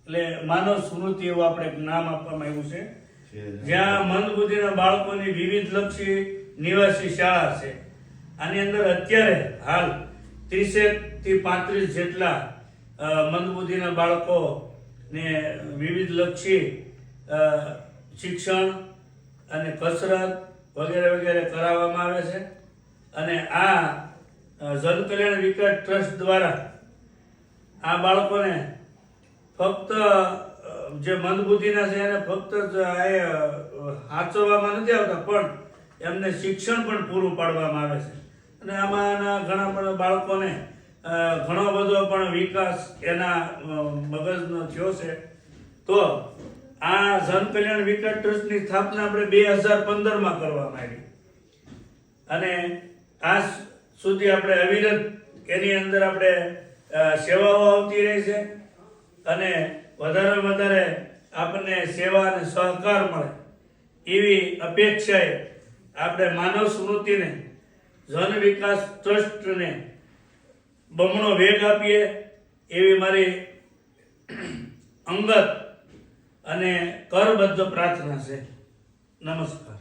એટલે માનવ સ્મૃતિ એવું આપણે એક નામ આપવામાં આવ્યું છે, જ્યાં મંદબુદ્ધિના બાળકોની વિવિધલક્ષી નિવાસી શાળા છે. આની અંદર અત્યારે હાલ 30 થી 35 જેટલા મંદબુદ્ધિના બાળકોને વિવિધલક્ષી શિક્ષણ અને કસરત વગેરે વગેરે કરાવવામાં આવે છે. અને આ જનકલ્યાણ વિકાસ ટ્રસ્ટ દ્વારા આ બાળકોને ફક્ત જે મંદબુદ્ધિના છે એને ફક્ત સાચવવામાં નથી આવતા, પણ એમને શિક્ષણ પણ પૂરું પાડવામાં આવે છે. અને આમાંના ઘણા બધા બાળકોને ઘણો બધો પણ વિકાસ એના મગજનો થયો છે. તો આ જનકલ્યાણ વિકાસ ટ્રસ્ટની સ્થાપના આપણે 2015માં કરવામાં આવી અને આજ સુધી આપણે અવિરત એની અંદર આપણે સેવાઓ આવતી રહી છે. અને વધારે વધારે આપણને સેવા અને સહકાર મળે એવી અપેક્ષાએ આપણે માનવ સ્મૃતિને જન વિકાસ ટ્રસ્ટને બમણો વેગ આપીએ એવી મારી અંગત અને કરબદ્ધ પ્રાર્થના છે. નમસ્કાર.